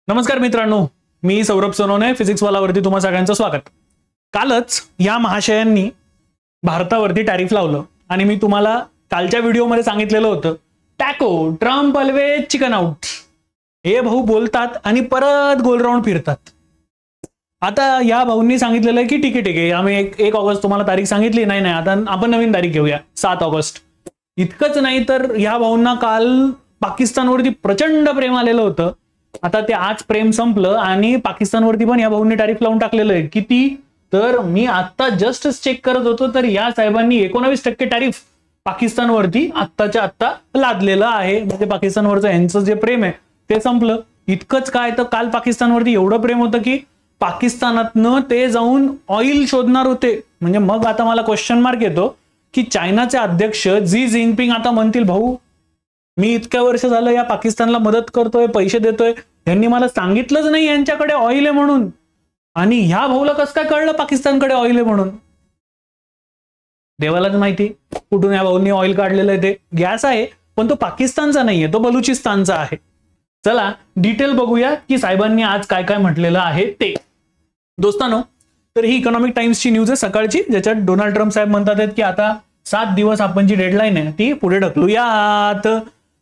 नमस्कार मित्रांनो, मी सौरभ सोनवणे फिजिक्सवालावरती तुम्हा सगळ्यांचं स्वागत। कालच या महाशयांनी भारतावरती टॅरिफ लावलं आणि मी तुम्हाला कालच्या व्हिडिओमध्ये सांगितलेलं होतं taco Trump always chicken out. हे भाऊ बोलतात आणि परत गोल राऊंड फिरतात। आता या भाऊंनी सांगितलेलं आहे की ठीक आहे आम्ही 1 ऑगस्ट तुम्हाला तारीख सांगितली, नाही आता आपण नवीन तारीख घेऊया 7 ऑगस्ट। इतकंच नाही तर या भाऊंना काल पाकिस्तानवरती प्रचंड प्रेम आलेलं होतं। आता ते आज प्रेम संपलं आणि पाकिस्तानवरती पण या भाऊंनी टॅरिफ लावून टाकलेलं आहे। किती तर मी आता जस्ट चेक करत होतो तर या साहेबांनी 19% टॅरिफ पाकिस्तानवरती आत्ताच्या आत्ता लादलेलं आहे। म्हणजे पाकिस्तानवरचं यांचं जे प्रेम आहे ते संपलं। इतकंच काय तर काल पाकिस्तानवरती एवढं प्रेम होतं की पाकिस्तानातनं ते जाऊन ऑइल शोधणार होते। म्हणजे मग आता मला क्वेश्चन मार्क येतो की चायनाचे अध्यक्ष झी जिनपिंग आता म्हणतील भाऊ मी इतक्या वर्ष झालं या पाकिस्तानला मदत करतोय, पैसे देतोय, यांनी मला सांगितलंच नाही यांच्याकडे ऑइल आहे म्हणून, आणि ह्या भाऊला कसं काय कळलं पाकिस्तानकडे ऑइल आहे म्हणून? देवालाच माहिती कुठून या भाऊंनी ऑइल काढलेलं आहे। ते गॅस आहे पण तो पाकिस्तानचा नाहीये, तो बलुचिस्तानचा आहे। चला डिटेल बघूया की साहेबांनी आज काय काय म्हटलेलं आहे ते। दोस्तांनो, तर ही इकॉनॉमिक टाइम्सची न्यूज आहे सकाळची, ज्याच्यात डोनाल्ड ट्रम्प साहेब म्हणतात की आता 7 दिवस आपण जी डेडलाईन आहे ती पुढे ढकलूयात।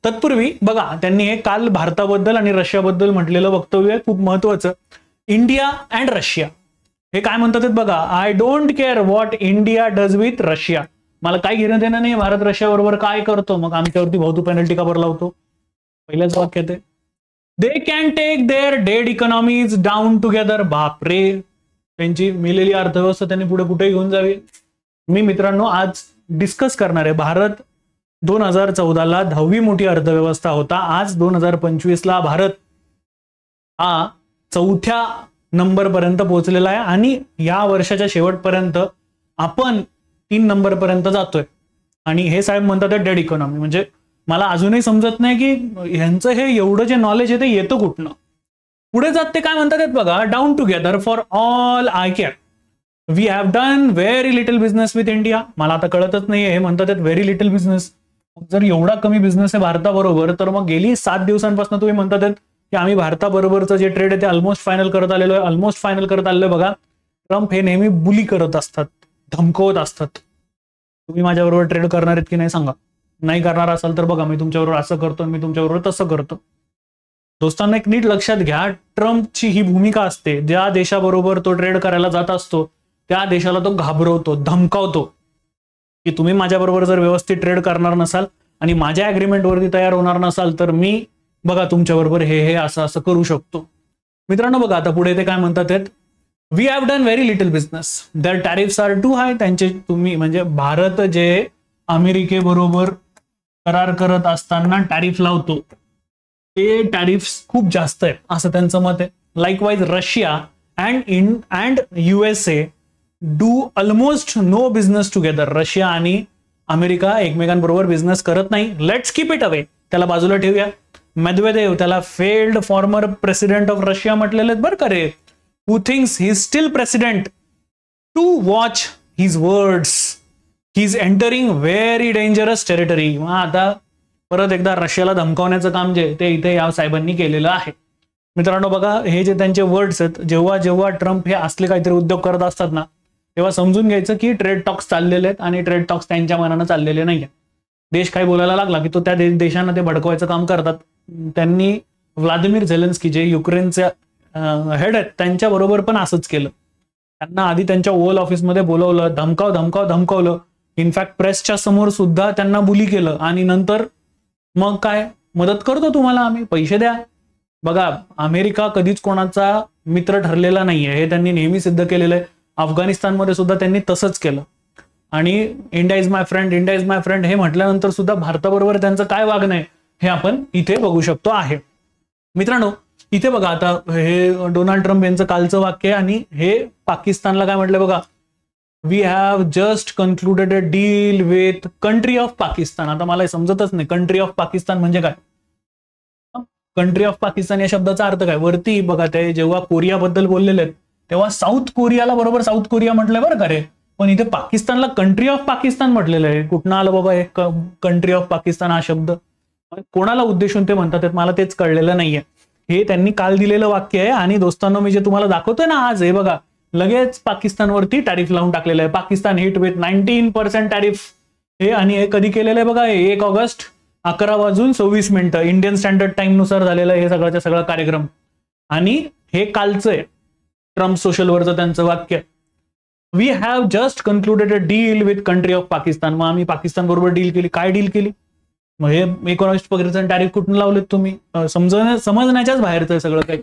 तत्पूर्वी बघा त्यांनी हे काल भारताबद्दल आणि रशियाबद्दल म्हटलेलं वक्तव्य खूप महत्त्वाचं। इंडिया अँड रशिया हे काय म्हणतात बघा, I don't care what India does with Russia. मला काय घेणं देणं नाही भारत रशिया बरोबर काय करतो, मग आमच्यावरती भाऊ तू पेनल्टी का बरं लावतो। पहिल्याच वाक्यात आहे they can take their dead economies down together. बापरे, त्यांची मिलेली अर्थव्यवस्था त्यांनी पुढे कुठे घेऊन जावी। मी मित्रांनो आज डिस्कस करणार आहे भारत 2014ला 10वी मोठी अर्थव्यवस्था होता, आज 2025ला भारत हा 4थ्या नंबर पर्यंत पोहोचलेला आहे आणि या वर्षाच्या शेवटपर्यंत आपण 3 नंबर पर्यंत जातोय। आणि हे साहेब म्हणतात डेड इकॉनॉमी, म्हणजे मला अजूनही समजत नाही की यांचं हे एवढं जे नॉलेज आहे ते येतं कुठनं। पुढे जात ते काय म्हणतात बघा, down together for all I care, we have done very little business with India. मला आता कळतच नाहीये हे म्हणतात व्हेरी लिटल बिझनेस। जर एवढा कमी बिझनेस आहे भारताबरोबर तर मग गेली 7 दिवसांपासून तुम्ही म्हणतात की आम्ही भारताबरोबरचं जे ट्रेड आहे ते ऑलमोस्ट फायनल करत आलेलो आहे, ऑलमोस्ट फायनल करत आलेलो आहे। बघा ट्रम्प हे नेहमी बुली करत असतात, धमकवत असतात। तुम्ही माझ्याबरोबर ट्रेड करणार आहेत की नाही सांगा, नाही करणार असाल तर बघा मी तुमच्याबरोबर असं करतो, मी तुमच्याबरोबर तसं करतो। दोस्तांना एक नीट लक्षात घ्या, ट्रम्पची ही भूमिका असते, ज्या देशाबरोबर तो ट्रेड करायला जात असतो त्या देशाला तो घाबरवतो, धमकावतो की तुम्ही माझ्याबरोबर जर व्यवस्थित ट्रेड करणार नसाल आणि माझ्या अग्रीमेंटवरती तयार होणार नसाल तर मी बघा तुमच्याबरोबर हे असं असं करू शकतो। मित्रांनो बघा आता पुढे ते काय म्हणतात, we have done very little business, there tariffs are too high. त्यांचे तुम्ही म्हणजे भारत जे अमेरिकेबरोबर करार करत असताना टॅरिफ लावतो ते टॅरिफ्स खूप जास्त आहे असं त्यांचं मत आहे। Likewise Russia and USA do almost no business together. Russia आणि अमेरिका एकमेकांबरोबर बिझनेस करत नाही। लेट्स कीप इट अवे, त्याला बाजूला ठेवूया। मेदवेदेव त्याला failed former president of Russia म्हटलेले बरं का रे, who thinks he is still president to watch his words, he is entering very dangerous territory. मग आता परत एकदा रशियाला धमकावण्याचं काम जे ते इथे या साहेबांनी केलेलं आहे। मित्रांनो बघा हे जे त्यांचे वर्ड्स आहेत, जेव्हा जेव्हा ट्रम्प हे असले काहीतरी उद्योग करत असतात ना तेव्हा समजून घ्यायचं की ट्रेड टॉक्स चाललेले आहेत आणि ट्रेड टॉक्स त्यांच्या मनानं चाललेले नाहीये। देश काही बोलायला लागला की तो त्या देशांना ते भडकवायचं काम करतात। त्यांनी व्लादिमीर झेलेन्स्की जे युक्रेनचे हेड आहेत त्यांच्या बरोबर पण असंच केलं। त्यांना आधी त्यांच्या ओव्हल ऑफिसमध्ये बोलवलं, धमकावलं, इनफॅक्ट प्रेसच्या समोर सुद्धा त्यांना बुली केलं आणि नंतर मग काय मदत करतो तुम्हाला आम्ही, पैसे द्या। बघा अमेरिका कधीच कोणाचा मित्र ठरलेला नाहीये, हे त्यांनी नेहमी सिद्ध केलेलं आहे। अफगाणिस्तानमध्ये सुद्धा त्यांनी तसंच केलं आणि India is my friend, India is my friend हे म्हटल्यानंतर सुद्धा भारताबरोबर त्यांचं काय वागणं आहे हे आपण इथे बघू शकतो आहे। मित्रांनो इथे बघा आता हे डोनाल्ड ट्रम्प यांचं कालचं वाक्य आहे आणि हे पाकिस्तानला काय म्हटलं बघा, we have just concluded a deal with country of Pakistan. आता मला समजतच नाही कंट्री ऑफ पाकिस्तान म्हणजे काय। कंट्री ऑफ पाकिस्तान या शब्दाचा अर्थ काय, वरती बघा ते जेव्हा कोरियाबद्दल बोललेले आहेत तेव्हा साऊथ कोरियाला बरोबर साऊथ कोरिया म्हटलंय बरं का रे, पण इथे पाकिस्तानला कंट्री ऑफ पाकिस्तान म्हटलेलं आहे। कुठनं आलं बाबा हे कंट्री ऑफ पाकिस्तान हा शब्द, कोणाला उद्देशून ते म्हणतात मला तेच कळलेलं नाहीये। हे त्यांनी काल दिलेलं वाक्य आहे. आणि दोस्तांनो, मी जे तुम्हाला दाखवतोय ना आज, हे बघा, लगेच पाकिस्तानवरती टॅरिफ लावून टाकलेलं आहे. Pakistan hit with 19% tariff. हे आणि हे कधी केलेलं आहे बघा, 1 ऑगस्ट 11:26 इंडियन स्टँडर्ड टाइम नुसार झालेलं आहे हे सगळ्याचा सगळा कार्यक्रम. आणि हे कालचं आहे ट्रम्प सोशलवरचं त्यांचं वाक्य. We have just concluded a deal with country of Pakistan. मग आम्ही पाकिस्तान बरोबर डील केली. काय डील केली? मग हे 19% टॅरिफ कुठून लावलेत तुम्ही? समजण्याच्याच बाहेरचं आहे सगळं काही.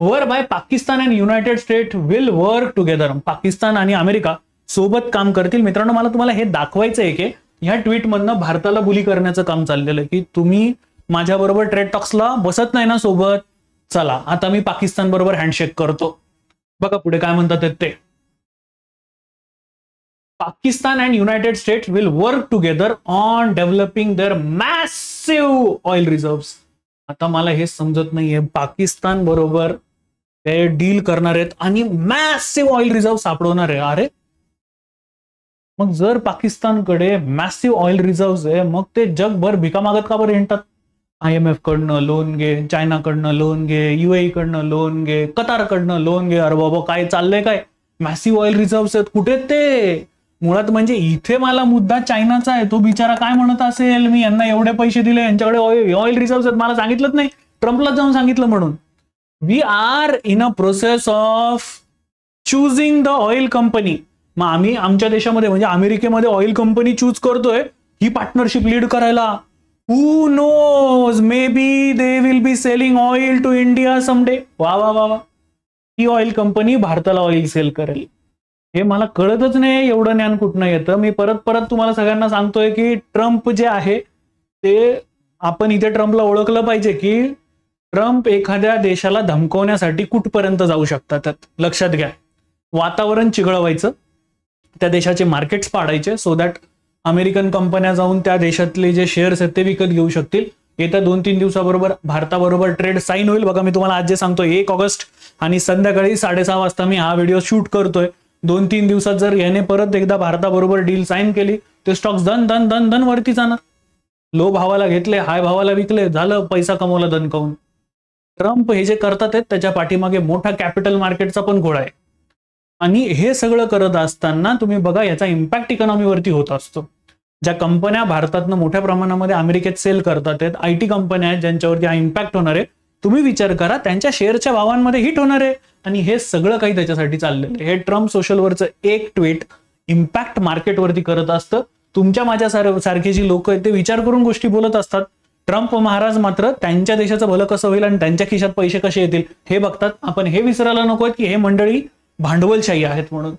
Whereby Pakistan and United State will work together. Pakistan आणि अमेरिका सोबत काम करतील. मित्रांनो, मला तुम्हाला हे दाखवायचं आहे की ह्या ट्विटमधनं भारताला बुली करण्याचं काम चाललेलं आहे की तुम्ही माझ्या बरोबर ट्रेड टॉक्सला बसत नाही ना सोबत, चला आता मी पाकिस्तान बरोबर हँडशेक करतो. बघा पुढे काय म्हणतात ते. Pakistan and United States will work together on developing their massive oil reserves. आता मला हे समजत नाहीये, पाकिस्तान बरोबर ते डील करणार आहेत आणि मॅसिव्ह ऑइल रिझर्व सापडवणार आहे. अरे मग जर पाकिस्तानकडे मॅसिव्ह ऑइल रिझर्व्ह आहे, मग ते जगभर भिका मागत का बरं हिंडतात? IMF कडनं लोन घे, चायनाकडनं लोन घे, UAE कडनं लोन घे, कतारकडनं लोन घे. अरे बाबा काय चाललंय काय? मॅसिव्ह ऑइल रिझर्व्ह आहेत, कुठे ते? मुळात म्हणजे इथे मला मुद्दा चायनाचा आहे. तो बिचारा काय म्हणत असेल, मी यांना एवढे पैसे दिले, यांच्याकडे ऑइल रिझर्व्ह आहेत, मला सांगितलंच नाही, ट्रम्पला जाऊन सांगितलं म्हणून. We are in a process of choosing the oil company. मग आम्ही आमच्या देशामध्ये म्हणजे अमेरिकेमध्ये ऑइल कंपनी चूज करतोय ही पार्टनरशिप लीड करायला. Who knows, maybe they will be selling oil to India someday. वा वा वा वा. ही ऑइल कंपनी भारताला ऑइल सेल करेल. हे मला कळतच नाही एवढं ज्ञान कुठनं येतं. मी परत परत तुम्हाला सगळ्यांना सांगतोय की ट्रम्प जे आहे ते आपण इथे ट्रम्पला ओळखलं पाहिजे की ट्रम्प एखाद्या देशाला धमकवण्यासाठी कुठपर्यंत जाऊ शकतात. लक्षात घ्या, वातावरण चिघळवायचं, त्या देशाचे मार्केट्स पाडायचे सो दॅट अमेरिकन कंपन्या जाऊन त्या देशातले जे शेअर्स आहेत ते विकत घेऊ शकतील. येत्या 2-3 दिवसाबरोबर भारताबरोबर ट्रेड साईन होईल. बघा मी तुम्हाला आज जे सांगतोय 1 ऑगस्ट आणि संध्याकाळी 6:30 वाजता मी हा व्हिडिओ शूट करतोय. 2-3 दिवसात जर याने परत एकदा भारताबरोबर डील साईन केली ते स्टॉक्स धन धन धन धन वरती जाणार. लो भावाला घेतले, हाय भावाला विकले, झालं, पैसा कमवला दणकावून. ट्रम्प हे जे करतात आहेत त्याच्या पाठीमागे मोठा कॅपिटल मार्केटचा पण घोडा आहे. आणि हे सगळं करत असताना तुम्ही बघा याचा इम्पॅक्ट इकॉनॉमीवरती होत असतो. ज्या कंपन्या भारतातनं मोठ्या प्रमाणामध्ये अमेरिकेत सेल करतात आहेत, IT कंपन्या आहेत ज्यांच्यावरती हा इम्पॅक्ट होणार आहे. तुम्ही विचार करा त्यांच्या शेअरच्या भावांमध्ये हिट होणार आहे. आणि हे सगळं काही त्याच्यासाठी चाललेलं आहे. हे ट्रम्प सोशलवरचं एक ट्विट इम्पॅक्ट मार्केटवरती करत असतं. तुमच्या माझ्या सारखे जी लोक आहेत ते विचार करून गोष्टी बोलत असतात. ट्रम्प महाराज मात्र त्यांच्या देशाचं भलं कसं होईल आणि त्यांच्या खिशात पैसे कसे येतील हे बघतात. आपण हे विसरायला नको की हे मंडळी भांडवलशाही आहेत म्हणून.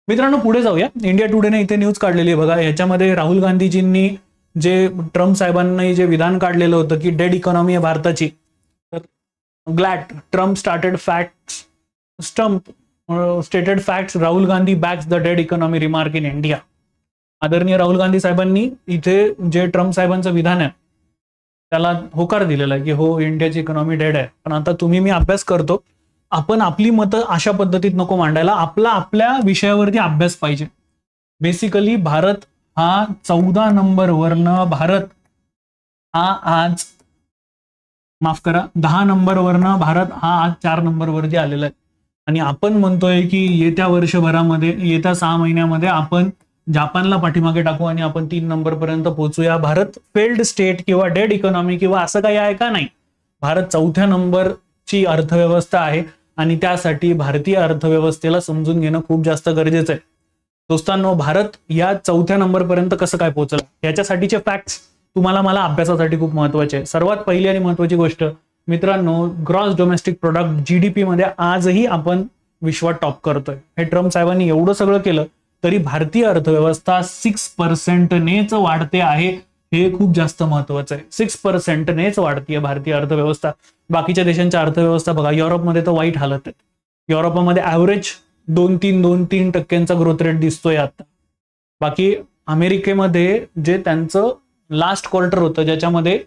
मित्रांनो पुढे जाऊया. इंडिया टुडेने इथे न्यूज काढलेली आहे बघा. याच्यामध्ये राहुल गांधीजींनी जे ट्रम्प साहेबांनी जे विधान काढलेलं होतं की डेड इकॉनॉमी आहे भारताची, तर glad Trump started facts stated facts Rahul Gandhi bags the dead economy remark in India. आदरणीय राहुल गांधी साहेबांनी इथे जे ट्रम्प साहेबांचं विधान आहे त्याला होकार दिलेला आहे की हो इंडियाची इकॉनॉमी डेड आहे. पण आता तुम्ही मी अभ्यास करतो, आपण आपली मतं अशा पद्धतीत नको मांडायला. आपल्या विषयावरती अभ्यास पाहिजे. बेसिकली भारत हा 14 नंबरवरनं भारत हा आज माफ करा 10 नंबरवरनं भारत हा आज 4 नंबरवरती आलेला आहे. आणि आपण म्हणतोय की येत्या वर्षभरामध्ये येत्या 6 महिन्यामध्ये आपण जापानला पाठीमागे टाकू आणि आपण 3 नंबरपर्यंत पोहोचूया. भारत फेल्ड स्टेट किंवा डेड इकॉनॉमी किंवा असं काही आहे का? नाही. भारत 4थ्या नंबरची अर्थव्यवस्था आहे आणि त्यासाठी भारतीय अर्थव्यवस्थेला समजून घेणं खूप जास्त गरजेचं आहे. दोस्तांनो भारत या 4थ्या नंबरपर्यंत कसं काय पोहोचला याच्यासाठीचे फॅक्ट्स तुम्हाला मला अभ्यासासाठी खूप महत्वाचे आहे. सर्वात पहिली आणि महत्वाची गोष्ट मित्रांनो, ग्रॉस डोमेस्टिक प्रोडक्ट GDP मध्ये आजही आपण विश्वात टॉप करतोय. हे ट्रम्प साहेबांनी एवढं सगळं केलं तरी भारतीय अर्थव्यवस्था 6% नेच वाढते आहे. हे खूप जास्त महत्वाचं आहे. 6% नेच वाढतीये भारतीय अर्थव्यवस्था. बाकीच्या देशांच्या अर्थव्यवस्था बघा, युरोपमध्ये तर वाईट हालत आहे. युरोपमध्ये ऍव्हरेज 2-3% ग्रोथ रेट दिसतोय आता. बाकी अमेरिकेमध्ये जे त्यांचं लास्ट क्वार्टर होतं ज्याच्यामध्ये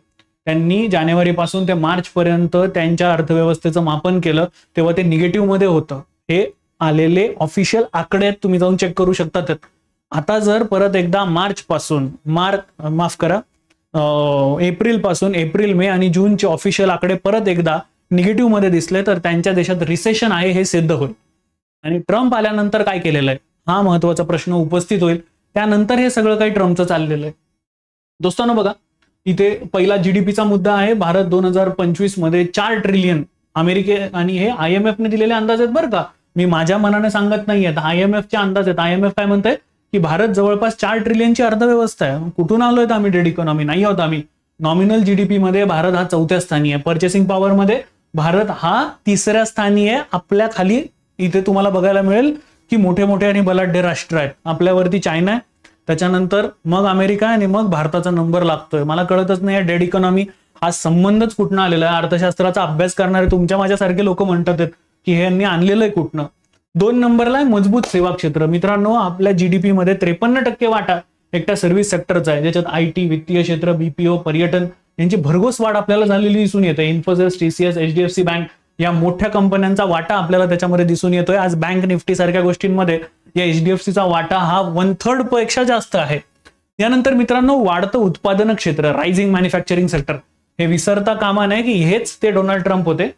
त्यांनी जानेवारीपासून ते मार्च पर्यंत त्यांच्या अर्थव्यवस्थेचं मापन केलं तेव्हा ते निगेटिव्ह मध्ये होतं. हे आलेले ऑफिशियल आकडे तुम्ही जाऊन चेक करू शकतात. आता जर परत एकदा एप्रिल पासून एप्रिल, मे आणि जूनचे ऑफिशियल आकडे परत एकदा निगेटिव्ह मध्ये दिसले तर त्यांच्या देशात रिसेशन आहे हे सिद्ध होईल. आणि ट्रम्प आल्यानंतर काय केलेलं आहे हा महत्वाचा प्रश्न उपस्थित होईल. त्यानंतर हे सगळं काही ट्रम्पचं चाललेलं आहे. दोस्तांनो बघा, इथे पहिला जीडीपीचा मुद्दा आहे. भारत 2025 मध्ये 4 ट्रिलियन अमेरिके आणि हे IMF ने दिलेले अंदाज आहेत बरं का, मी माझ्या मनाने सांगत नाहीये, IMF चे अंदाज आहेत. IMF काय म्हणतंय की भारत जवळपास 4 ट्रिलियनची अर्थव्यवस्था आहे. कुठून आलोय आम्ही डेड इकॉनॉमी नाही आहोत आम्ही. नॉमिनल जीडीपी मध्ये भारत हा 4थ्या स्थानी आहे. पर्चेसिंग पॉवर मध्ये भारत हा 3ऱ्या स्थानी आहे. आपल्या खाली इथे तुम्हाला बघायला मिळेल की मोठे मोठे आणि बलाढ्य राष्ट्र आहेत. आपल्यावरती चायना आहे, त्याच्यानंतर मग अमेरिका आणि मग भारताचा नंबर लागतोय. मला कळतच नाही डेड इकॉनॉमी हा संबंधच कुठनं आलेला आहे. अर्थशास्त्राचा अभ्यास करणारे तुमच्या माझ्यासारखे लोक म्हणतात की हे यांनी आणलेलं आहे कुठनं. 2 नंबरला आहे मजबूत सेवा क्षेत्र. मित्रांनो, आपल्या जीडीपी मध्ये 53% वाटा एकट्या सर्व्हिस सेक्टरचा आहे, ज्याच्यात IT, वित्तीय क्षेत्र, BPO, पर्यटन यांची भरघोस वाढ आपल्याला झालेली दिसून येते. इन्फोसिस, TCS, HDFC बँक या मोठ्या कंपन्यांचा वाटा आपल्याला त्याच्यामध्ये दिसून येतोय. आज बँक निफ्टी सारख्या गोष्टींमध्ये या HDFCचा वाटा हा 1/3 पेक्षा जास्त आहे. यानंतर मित्रांनो, वाढतं उत्पादन क्षेत्र, रायझिंग मॅन्युफॅक्चरिंग सेक्टर, हे विसरता कामा नये की हेच ते डोनाल्ड ट्रम्प होते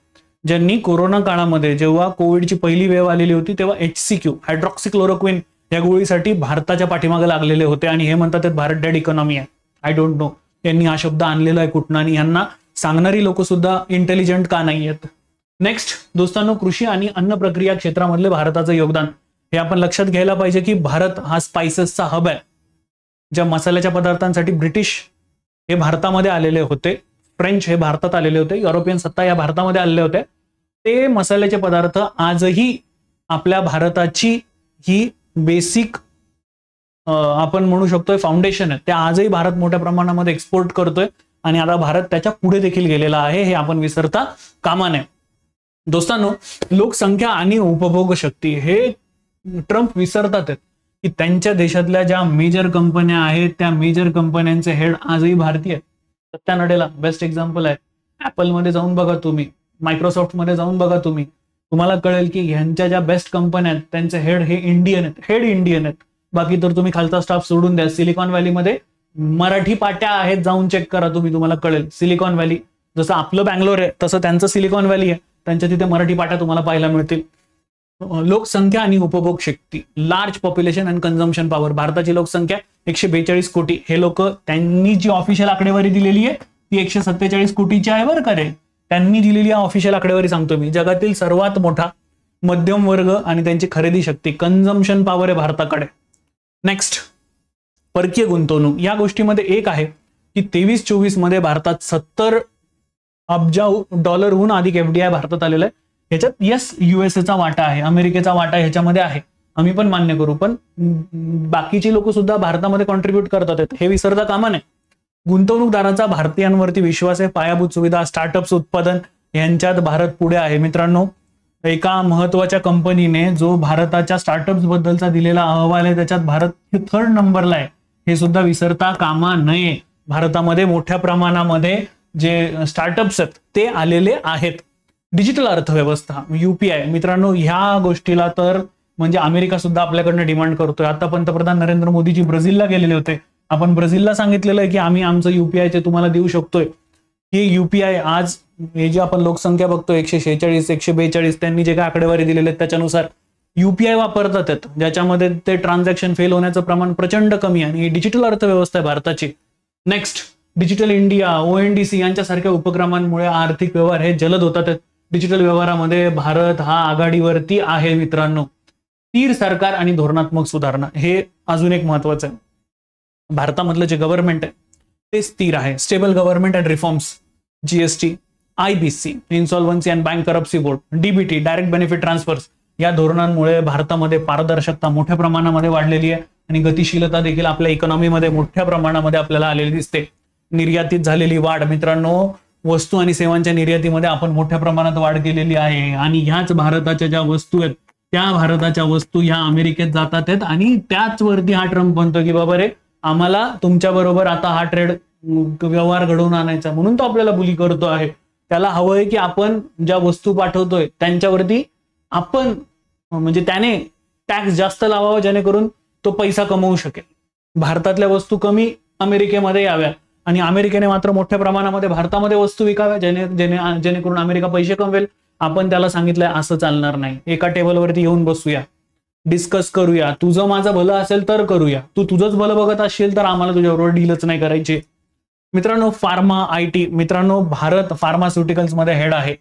ज्यांनी कोरोना काळामध्ये जेव्हा कोविडची पहिली वेव्ह आलेली होती तेव्हा HCQ हायड्रॉक्सिक्लोरोक्विन या गोळीसाठी भारताच्या पाठीमागे लागलेले होते आणि हे म्हणतात भारत डेड इकॉनॉमी आहे. आय डोंट नो यांनी हा शब्द आणलेला आहे कुठनं आणि यांना सांगणारी लोक सुद्धा इंटेलिजंट का नाही आहेत. नेक्स्ट दोस्तांनो, कृषी आणि अन्न प्रक्रिया क्षेत्रामधले भारताचं योगदान हे आपण लक्षात घ्यायला पाहिजे की भारत हा स्पाइसेसचा हब आहे. ज्या मसाल्याच्या पदार्थांसाठी ब्रिटिश हे भारतामध्ये आलेले होते, फ्रेंच हे भारतात आलेले होते, युरोपियन सत्ता या भारतामध्ये आलेले होते, ते मसाल्याचे पदार्थ आजही आपल्या भारताची ही बेसिक आपण म्हणू शकतोय फाउंडेशन आहे. त्या आजही भारत मोठ्या प्रमाणामध्ये एक्सपोर्ट करतोय आणि आता भारत त्याच्या पुढे देखील गेलेला आहे, हे आपण विसरता कामा नये. दोस्तांनो, लोकसंख्या आणि उपभोग शक्ती हे ट्रम्प विसरतात की त्यांच्या देशातल्या ज्या मेजर कंपन्या आहेत त्या मेजर कंपन्यांचे हेड आजही भारतीय आहेत. सत्या नडेला बेस्ट एक्झाम्पल आहे. ऍपल मध्ये जाऊन बघा तुम्ही, मायक्रोसॉफ्ट मध्ये जाऊन बघा तुम्ही, तुम्हाला कळेल की ह्यांच्या ज्या बेस्ट कंपन्या आहेत त्यांचे हेड हे इंडियन आहेत, हेड इंडियन आहेत. बाकी तर तुम्ही खालचा स्टाफ सोडून द्या. सिलिकॉन व्हॅलीमध्ये मराठी पाट्या आहेत, जाऊन चेक करा तुम्ही, तुम्हाला कळेल. सिलिकॉन व्हॅली जसं आपलं बँगलोर आहे तसं त्यांचं सिलिकॉन व्हॅली आहे, त्यांच्या तिथे मराठी पाट्या तुम्हाला पाहायला मिळतील. लोकसंख्या आणि उपभोग शक्ती, large population and consumption power, भारताची लोकसंख्या 142 कोटी. हे लोक त्यांनी जी ऑफिशियल आकडेवारी दिलेली आहे ती 147 कोटीची आहे बरं का रे. त्यांनी दिलेली ऑफिशियल आकडेवारी सांगतो मी. जगातील सर्वात मोठा मध्यम वर्ग आणि त्यांची खरेदी शक्ती, कन्झम्पशन पॉवर आहे भारताकडे. नेक्स्ट, परकीय गुंतवणूक. या गोष्टीमध्ये एक आहे की 23-24 मध्ये भारतात 70 अब्ज डॉलरहून अधिक FDI भारतात आलेला आहे. ह्याच्यात यस USA वाटा आहे, अमेरिकेचा वाटा ह्याच्यामध्ये आहे, आम्ही पण मान्य करू, पण बाकीची लोक सुद्धा भारतामध्ये कॉन्ट्रीब्युट करतात, हे विसरता कामा नये. गुंतवणूकदारांचा भारतीयांवरती विश्वास आहे. पायाभूत सुविधा, स्टार्टअप्स, उत्पादन यांच्यात भारत पुढे आहे. मित्रांनो, एका महत्वाच्या कंपनीने जो भारताच्या स्टार्टअप्स बद्दलचा दिलेला अहवाल आहे त्याच्यात भारत 3rd नंबरला आहे, हे सुद्धा विसरता कामा नये. भारतामध्ये मोठ्या प्रमाणामध्ये जे स्टार्टअप्स आहेत ते आलेले आहेत. डिजिटल अर्थव्यवस्था, UPI. मित्रांनो, ह्या गोष्टीला तर म्हणजे अमेरिका सुद्धा आपल्याकडनं डिमांड करतोय. आता पंतप्रधान नरेंद्र मोदीजी ब्राझीलला गेलेले होते. आपण ब्राझीलला सांगितलेलं आहे की आम्ही आमचं UPI तुम्हाला देऊ शकतोय. ही UPI आज हे जे आपण लोकसंख्या बघतो 146, 142, त्यांनी जे काय आकडेवारी दिलेले आहेत त्याच्यानुसार UPI वापरतात, ज्याच्यामध्ये ते ट्रान्झॅक्शन फेल होण्याचं प्रमाण प्रचंड कमी आहे आणि ही डिजिटल अर्थव्यवस्था आहे भारताची. नेक्स्ट, डिजिटल इंडिया, ONDC यांच्यासारख्या उपक्रमांमुळे आर्थिक व्यवहार हे जलद होतात. डिजिटल व्यवहारामध्ये भारत हा आघाडीवरती आहे. मित्रांनो, स्थिर सरकार आणि धोरणात्मक सुधारणा हे अजून एक महत्वाचं आहे. भारतामधलं जे गव्हर्नमेंट आहे ते स्थिर आहे. Stable government and reforms, GST, IBC, insolvency and bankruptcy board, DBT, direct benefit transfers या धोरणांमुळे भारतामध्ये पारदर्शकता मोठ्या प्रमाणामध्ये वाढलेली आहे आणि गतिशीलता देखील आपल्या इकॉनॉमीमध्ये मोठ्या प्रमाणामध्ये आपल्याला आलेली दिसते. निर्यातीत झालेली वाढ, मित्रांनो, वस्तू आणि सेवांच्या निर्यातीमध्ये आपण मोठ्या प्रमाणात वाढ केलेली आहे आणि ह्याच भारताच्या ज्या वस्तू आहेत त्या भारताच्या वस्तू ह्या अमेरिकेत जातात आहेत आणि त्याच वरती हा ट्रम्प म्हणतो की बाबा रे, आम्हाला तुमच्या बरोबर आता हा ट्रेड व्यवहार घडवून आणायचा, म्हणून तो आपल्याला बुली करतो आहे. त्याला हवंय की आपण ज्या वस्तू पाठवतोय त्यांच्यावरती आपण म्हणजे त्याने टॅक्स जास्त लावावा जेणेकरून तो पैसा कमवू शकेल. भारतातल्या वस्तू कमी अमेरिकेमध्ये याव्या आणि अमेरिकेने मात्र मोठ्या प्रमाणामध्ये भारतामध्ये वस्तू विकाव्या, जेणेकरून अमेरिका पैसे कमवेल. आपण त्याला सांगितलंय असं चालणार नाही, एका टेबलवरती येऊन बसूया, डिस्कस करूया, तुझं माझं भलं असेल तर करूया, तू तुझंच भलं बघत असेल तर आम्हाला तुझ्याबरोबर डीलच नाही करायची. मित्रांनो, फार्मा IT, मित्रांनो भारत फार्मास्युटिकल्स मध्ये हेड आहे.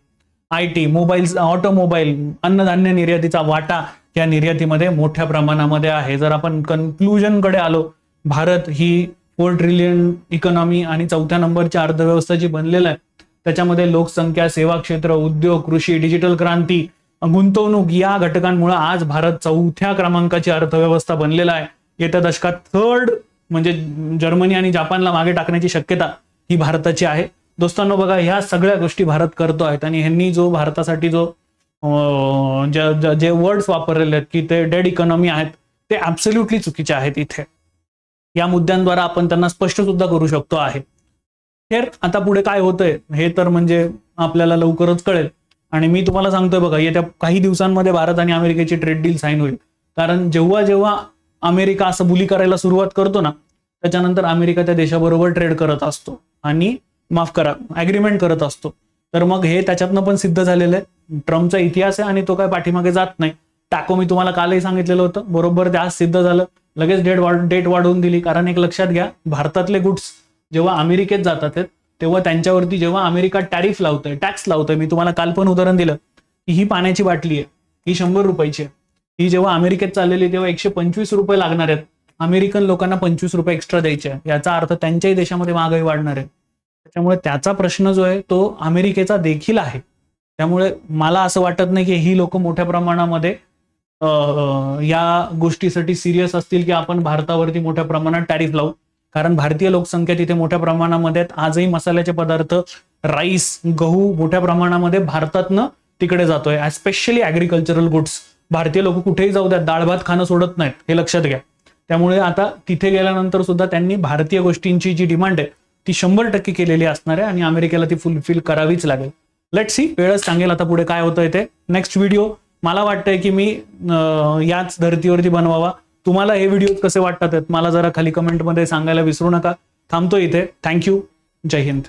IT, मोबाईल, ऑटोमोबाईल, अन्नधान्य निर्यातीचा वाटा या निर्यातीमध्ये मोठ्या प्रमाणामध्ये आहे. जर आपण कन्क्लुजन कडे आलो, भारत ही 4 ट्रिलियन इकॉनॉमी आणि 4थ्या नंबरची अर्थव्यवस्था जी बनलेलं आहे, त्याच्यामध्ये लोकसंख्या, सेवा क्षेत्र, उद्योग, कृषी, डिजिटल क्रांती, गुंतवणूक या घटकांमुळे आज भारत 4थ्या क्रमांकाची अर्थव्यवस्था बनलेला आहे. येत्या दशकात 3rd म्हणजे जर्मनी आणि जपानला मागे टाकण्याची शक्यता ही भारताची आहे. दोस्तांनो बघा, ह्या सगळ्या गोष्टी भारत करतो आहेत आणि ह्यांनी जो भारतासाठी जो जे वर्ड्स वापरलेले आहेत की ते डेड इकॉनॉमी आहेत, ते ऍब्सोल्युटली चुकीचे आहेत. इथे या मुद्द्यांद्वारा आपण त्यांना स्पष्ट सुद्धा करू शकतो आहे. तर आता पुढे काय होतंय हे तर म्हणजे आपल्याला लवकरच कळेल. आणि मी तुम्हाला सांगतोय बघा, येत्या काही दिवसांमध्ये भारत आणि अमेरिकेची ट्रेड डील साईन होईल. कारण जेव्हा अमेरिका असं बुली करायला सुरुवात करतो ना, त्याच्यानंतर अमेरिका त्या देशाबरोबर ट्रेड करत असतो आणि माफ करा ऍग्रीमेंट करत असतो. तर मग हे त्याच्यातनं पण सिद्ध झालेलं आहे. ट्रम्पचा इतिहास आहे आणि तो काय पाठीमागे जात नाही. टाको मी तुम्हाला कालही सांगितलेलं होतं, बरोबर ते आज सिद्ध झालं. लगेच डेट वाढवून दिली. कारण एक लक्षात घ्या, भारतातले गुड्स जेव्हा अमेरिकेत जातात तेव्हा त्यांच्यावरती जेव्हा अमेरिका टॅरिफ लावतोय, टॅक्स लावतोय, मी तुम्हाला काल पण उदाहरण दिलं की ही पाण्याची बाटली आहे, ही 100 रुपयाची आहे. ही जेव्हा अमेरिकेत चाललेली तेव्हा 125 रुपये लागणार आहेत. अमेरिकन लोकांना 25 रुपये एक्स्ट्रा द्यायचे आहे. याचा अर्थ त्यांच्याही देशामध्ये महागाई वाढणार आहे. त्याच्यामुळे त्याचा प्रश्न जो आहे तो अमेरिकेचा देखील आहे. त्यामुळे मला असं वाटत नाही की ही लोक मोठ्या प्रमाणामध्ये या गोष्टीसाठी सिरियस असतील की आपण भारतावरती मोठ्या प्रमाणात टॅरिफ लावू. कारण भारतीय लोकसंख्या तिथे मोठ्या प्रमाणामध्ये आजही मसाल्याचे पदार्थ, राईस, गहू मोठ्या प्रमाणामध्ये भारतातनं तिकडे जातोय. Specially agricultural goods. भारतीय लोक कुठेही जाऊ द्या, डाळ भात खाणं सोडत नाहीत, हे लक्षात घ्या. त्यामुळे आता तिथे गेल्यानंतर सुद्धा त्यांनी भारतीय गोष्टींची जी डिमांड आहे ती 100% केलेली असणार आहे आणि अमेरिकेला ती फुलफिल करावीच लागेल. लेट्स सी, वेळच सांगेल आता पुढे काय होतंय ते. नेक्स्ट व्हिडिओ मला वाटतंय की मी याच धर्तीवरती बनवावा. तुम्हाला हे व्हिडिओ कसे वाटतात मला जरा खाली कमेंटमध्ये सांगायला विसरू नका. थांबतो इथे. थँक्यू. जय हिंद.